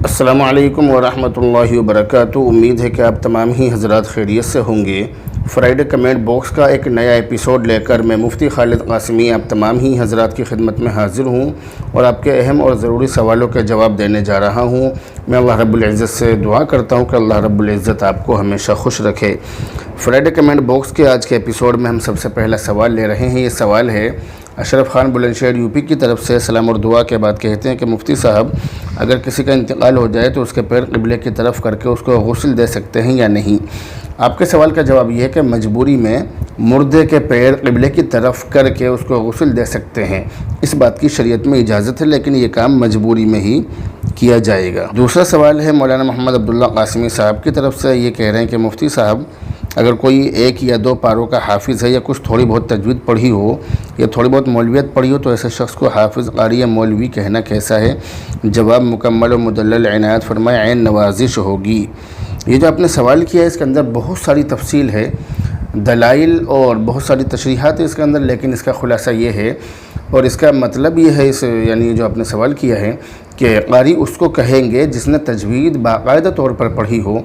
السلام علیکم ورحمۃ اللہ وبرکاتہ۔ امید ہے کہ آپ تمام ہی حضرات خیریت سے ہوں گے۔ فرائیڈے کمنٹ باکس کا ایک نیا ایپیسوڈ لے کر میں مفتی خالد قاسمی آپ تمام ہی حضرات کی خدمت میں حاضر ہوں اور آپ کے اہم اور ضروری سوالوں کے جواب دینے جا رہا ہوں۔ میں اللہ رب العزت سے دعا کرتا ہوں کہ اللہ رب العزت آپ کو ہمیشہ خوش رکھے۔ فرائیڈے کمنٹ باکس کے آج کے ایپیسوڈ میں ہم سب سے پہلا سوال لے رہے ہیں۔ یہ سوال ہے اشرف خان بلند شہر یو پی کی طرف سے۔ سلام اور دعا کے بعد کہتے ہیں کہ مفتی صاحب، اگر کسی کا انتقال ہو جائے تو اس کے پیر قبلے کی طرف کر کے اس کو غسل دے سکتے ہیں یا نہیں؟ آپ کے سوال کا جواب یہ ہے کہ مجبوری میں مردے کے پیر قبلے کی طرف کر کے اس کو غسل دے سکتے ہیں۔ اس بات کی شریعت میں اجازت ہے، لیکن یہ کام مجبوری میں ہی کیا جائے گا۔ دوسرا سوال ہے مولانا محمد عبداللہ قاسمی صاحب کی طرف سے۔ یہ کہہ رہے ہیں کہ مفتی صاحب، اگر کوئی ایک یا دو پاروں کا حافظ ہے یا کچھ تھوڑی بہت تجوید پڑھی ہو یا تھوڑی بہت مولویت پڑھی ہو تو ایسے شخص کو حافظ، قاری یا مولوی کہنا کیسا ہے؟ جواب مکمل و مدلل عنایت فرمائے، عین نوازش ہوگی۔ یہ جو آپ نے سوال کیا ہے اس کے اندر بہت ساری تفصیل ہے، دلائل اور بہت ساری تشریحات ہے اس کے اندر، لیکن اس کا خلاصہ یہ ہے اور اس کا مطلب یہ ہے، یعنی جو آپ نے سوال کیا ہے کہ قاری اس کو کہیں گے جس نے تجوید باقاعدہ طور پر پڑھی ہو،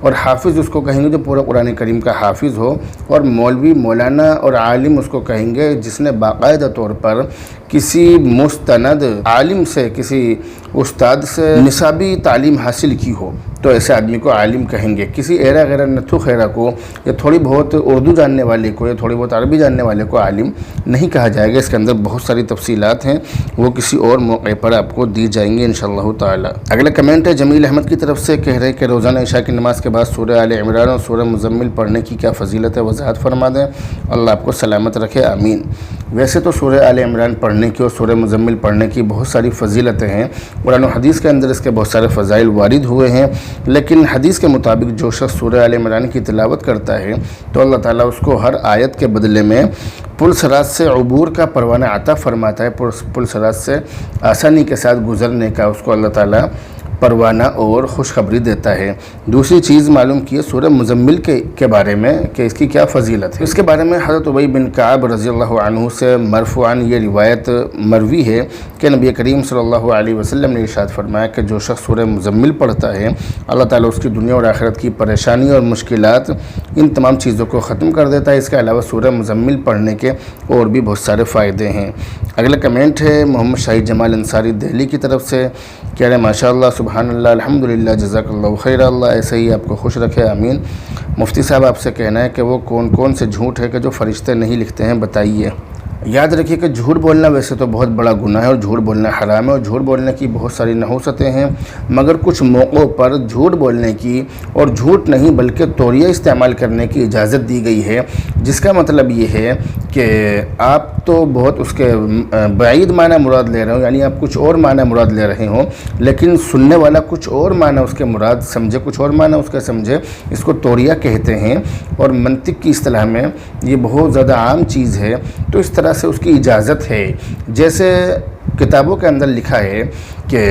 اور حافظ اس کو کہیں گے جو پورا قرآن کریم کا حافظ ہو، اور مولوی، مولانا اور عالم اس کو کہیں گے جس نے باقاعدہ طور پر کسی مستند عالم سے، کسی استاد سے نصابی تعلیم حاصل کی ہو، تو ایسے آدمی کو عالم کہیں گے۔ کسی ایرا غیرہ نتھو خیرہ کو یا تھوڑی بہت اردو جاننے والے کو یا تھوڑی بہت عربی جاننے والے کو عالم نہیں کہا جائے گا۔ اس کے اندر بہت ساری تفصیلات ہیں، وہ کسی اور موقع پر آپ کو دی جائیں گے انشاءاللہ تعالی۔ اگلا کمنٹ ہے جمیل احمد کی طرف سے۔ کہہ رہے کہ روزانہ عشاء کی نماز کے بعد سورہ آل عمران اور سورہ مزمل پڑھنے کی کیا فضیلت ہے، وضاحت فرما دیں، اللہ آپ کو سلامت رکھے، آمین۔ ویسے تو سورہ آل عمران پڑھنے کی اور سورہ مزمل پڑھنے کی بہت ساری فضیلتیں ہیں، قرآن و حدیث کے اندر اس کے بہت سارے فضائل وارد ہوئے ہیں، لیکن حدیث کے مطابق جو شخص سورہ آل عمران کی تلاوت کرتا ہے تو اللہ تعالیٰ اس کو ہر آیت کے بدلے میں پل صراط سے عبور کا پروانہ عطا فرماتا ہے۔ پل صراط سے آسانی کے ساتھ گزرنے کا اس کو اللہ تعالیٰ پروانہ اور خوشخبری دیتا ہے۔ دوسری چیز معلوم کی ہے سورہ مزمل کے بارے میں کہ اس کی کیا فضیلت ہے۔ اس کے بارے میں حضرت ابی بن کعب رضی اللہ عنہ سے مرفوعاً یہ روایت مروی ہے کہ نبی کریم صلی اللہ علیہ وسلم نے ارشاد فرمایا کہ جو شخص سورہ مزمل پڑھتا ہے اللہ تعالیٰ اس کی دنیا اور آخرت کی پریشانی اور مشکلات، ان تمام چیزوں کو ختم کر دیتا ہے۔ اس کے علاوہ سورہ مزمل پڑھنے کے اور بھی بہت سارے فائدے ہیں۔ اگلا کمنٹ ہے محمد شاہد جمال انصاری دہلی کی طرف سے۔ کہہ رہے ہیں ماشاء اللہ، سبحان اللہ، الحمدللہ، جزاک اللہ خیر، اللہ ایسے ہی آپ کو خوش رکھے، آمین۔ مفتی صاحب آپ سے کہنا ہے کہ وہ کون کون سے جھوٹ ہے کہ جو فرشتے نہیں لکھتے ہیں، بتائیے۔ یاد رکھیے کہ جھوٹ بولنا ویسے تو بہت بڑا گناہ ہے اور جھوٹ بولنا حرام ہے، اور جھوٹ بولنے کی بہت ساری نحوستیں ہیں، مگر کچھ موقعوں پر جھوٹ بولنے کی اور جھوٹ نہیں بلکہ توریہ استعمال کرنے کی اجازت دی گئی ہے، جس کا مطلب یہ ہے کہ آپ تو بہت اس کے بعید معنی مراد لے رہے ہو، یعنی آپ کچھ اور معنی مراد لے رہے ہوں، لیکن سننے والا کچھ اور معنی اس کے مراد سمجھے، کچھ اور معنی اس کا سمجھے، اس کو توریہ کہتے ہیں، اور منطق کی اصطلاح میں یہ بہت زیادہ عام چیز ہے، تو اس طرح سے اس کی اجازت ہے۔ جیسے کتابوں کے اندر لکھا ہے کہ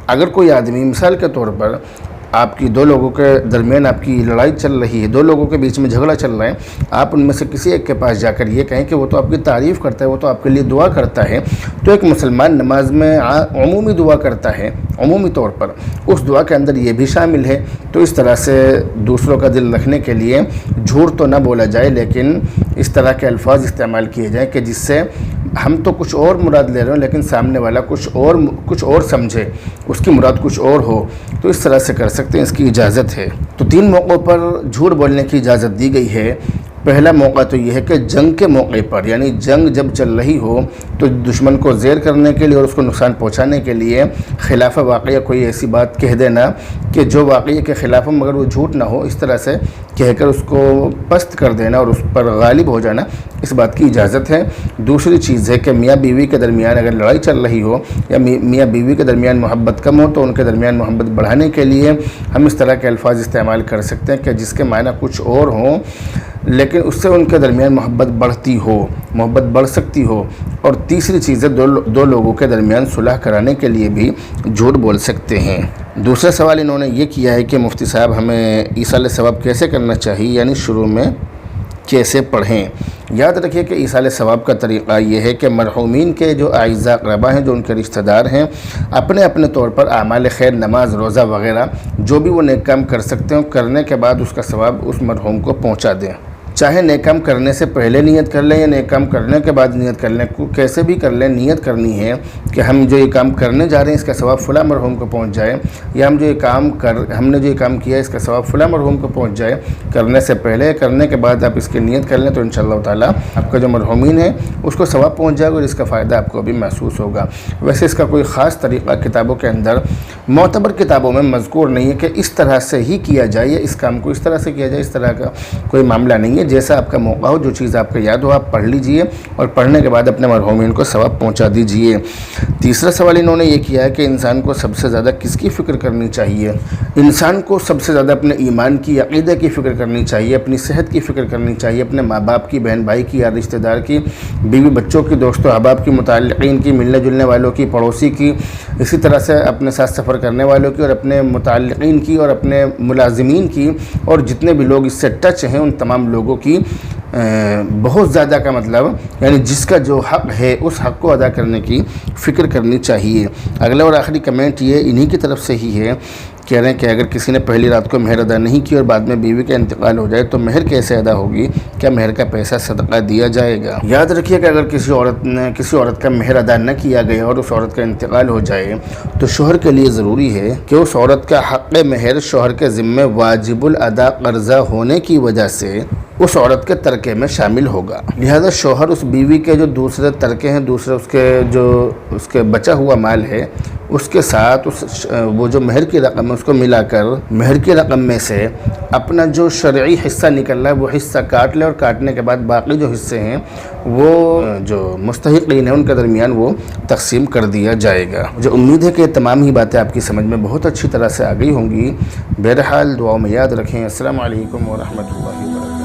اگر کوئی آدمی مثال کے طور پر آپ کی دو لوگوں کے درمیان آپ کی لڑائی چل رہی ہے، دو لوگوں کے بیچ میں جھگڑا چل رہا ہے، آپ ان میں سے کسی ایک کے پاس جا کر یہ کہیں کہ وہ تو آپ کی تعریف کرتا ہے، وہ تو آپ کے لیے دعا کرتا ہے، تو ایک مسلمان نماز میں عمومی دعا کرتا ہے، عمومی طور پر اس دعا کے اندر یہ بھی شامل ہے، تو اس طرح سے دوسروں کا دل رکھنے کے لیے جھوٹ تو نہ بولا جائے، لیکن اس طرح کے الفاظ استعمال کیے جائیں کہ جس سے ہم تو کچھ اور مراد لے رہے ہیں لیکن سامنے والا کچھ اور سمجھے، اس کی مراد کچھ اور ہو، تو اس طرح سے کر سکتے ہیں، اس کی اجازت ہے۔ تو 3 موقعوں پر جھوٹ بولنے کی اجازت دی گئی ہے۔ پہلا موقع تو یہ ہے کہ جنگ کے موقع پر، یعنی جنگ جب چل رہی ہو تو دشمن کو زیر کرنے کے لیے اور اس کو نقصان پہنچانے کے لیے خلاف واقعہ کوئی ایسی بات کہہ دینا کہ جو واقعے کے خلاف ہو مگر وہ جھوٹ نہ ہو، اس طرح سے کہہ کر اس کو پست کر دینا اور اس پر غالب ہو جانا، اس بات کی اجازت ہے۔ دوسری چیز ہے کہ میاں بیوی کے درمیان اگر لڑائی چل رہی ہو یا میاں بیوی کے درمیان محبت کم ہو تو ان کے درمیان محبت بڑھانے کے لیے ہم اس طرح کے الفاظ استعمال کر سکتے ہیں کہ جس کے معنی کچھ اور ہوں لیکن اس سے ان کے درمیان محبت بڑھتی ہو، محبت بڑھ سکتی ہو۔ اور تیسری چیز ہے دو لوگوں کے درمیان صلح کرانے کے لیے بھی جھوٹ بول سکتے ہیں۔ دوسرا سوال انہوں نے یہ کیا ہے کہ مفتی صاحب ہمیں ایصال ثواب کیسے کرنا چاہیے، یعنی شروع میں کیسے پڑھیں۔ یاد رکھیے کہ ایصال ثواب کا طریقہ یہ ہے کہ مرحومین کے جو اعزاء اقربا ہیں، جو ان کے رشتہ دار ہیں، اپنے اپنے طور پر اعمال خیر، نماز، روزہ وغیرہ جو بھی وہ نیک کام کر سکتے ہیں، کرنے کے بعد اس کا ثواب اس مرحوم کو پہنچا دیں۔ چاہے نیک کام کرنے سے پہلے نیت کر لیں یا نیک کام کرنے کے بعد نیت کر لیں، کیسے بھی کر لیں، نیت کرنی ہے کہ ہم جو یہ کام کرنے جا رہے ہیں اس کا ثواب فلاں مرحوم کو پہنچ جائے، یا ہم نے جو یہ کام کیا ہے اس کا ثواب فلاں مرحوم کو پہنچ جائے۔ کرنے سے پہلے، کرنے کے بعد آپ اس کی نیت کر لیں تو انشاءاللہ تعالیٰ آپ کا جو مرحومین ہے اس کو ثواب پہنچ جائے گا اور اس کا فائدہ آپ کو بھی محسوس ہوگا۔ ویسے اس کا کوئی خاص طریقہ کتابوں کے اندر، معتبر کتابوں میں مذکور نہیں ہے کہ اس طرح سے ہی کیا جائے یا اس کام کو اس طرح سے کیا جائے، اس طرح کا کوئی معاملہ نہیں ہے۔ جیسا آپ کا موقع ہو، جو چیز آپ کو یاد ہو، آپ پڑھ لیجئے اور پڑھنے کے بعد اپنے مرحومین کو ثواب پہنچا دیجئے۔ تیسرا سوال انہوں نے یہ کیا ہے کہ انسان کو سب سے زیادہ کس کی فکر کرنی چاہیے؟ انسان کو سب سے زیادہ اپنے ایمان کی، عقیدہ کی فکر کرنی چاہیے، اپنی صحت کی فکر کرنی چاہیے، اپنے ماں باپ کی، بہن بھائی کی، یا رشتہ دار کی، بیوی بچوں کی، دوستوں احباب کی، متعلقین کی، ملنے جلنے والوں کی، پڑوسی کی، اسی طرح سے اپنے ساتھ سفر کرنے والوں کی، اور اپنے متعلقین کی، اور اپنے ملازمین کی، اور جتنے بھی لوگ اس سے ٹچ ہیں ان تمام لوگوں کی بہت زیادہ کا مطلب یعنی جس کا جو حق ہے اس حق کو ادا کرنے کی فکر کرنی چاہیے۔ اگلا اور آخری کمنٹ یہ انہی کی طرف سے ہی ہے، کہہ رہے ہیں کہ اگر کسی نے پہلی رات کو مہر ادا نہیں کی اور بعد میں بیوی کا انتقال ہو جائے تو مہر کیسے ادا ہوگی؟ کیا مہر کا پیسہ صدقہ دیا جائے گا؟ یاد رکھیے کہ اگر کسی عورت کا مہر ادا نہ کیا گیا اور اس عورت کا انتقال ہو جائے تو شوہر کے لیے ضروری ہے کہ اس عورت کا حق مہر شوہر کے ذمے واجب الادا قرضہ ہونے کی وجہ سے اس عورت کے ترکے میں شامل ہوگا۔ لہذا شوہر اس بیوی کے جو دوسرے ترکے ہیں، دوسرے اس کے بچا ہوا مال ہے، اس کے ساتھ وہ جو مہر کی رقم ہے اس کو ملا کر مہر کی رقم میں سے اپنا جو شرعی حصہ نکل رہا ہے وہ حصہ کاٹ لے، اور کاٹنے کے بعد باقی جو حصے ہیں وہ جو مستحقین ہیں ان کے درمیان وہ تقسیم کر دیا جائے گا۔ مجھے امید ہے کہ یہ تمام ہی باتیں آپ کی سمجھ میں بہت اچھی طرح سے آ گئی ہوں گی۔ بہرحال دعاؤں میں یاد رکھیں۔ السلام علیکم ورحمۃ اللہ وبرکاتہ۔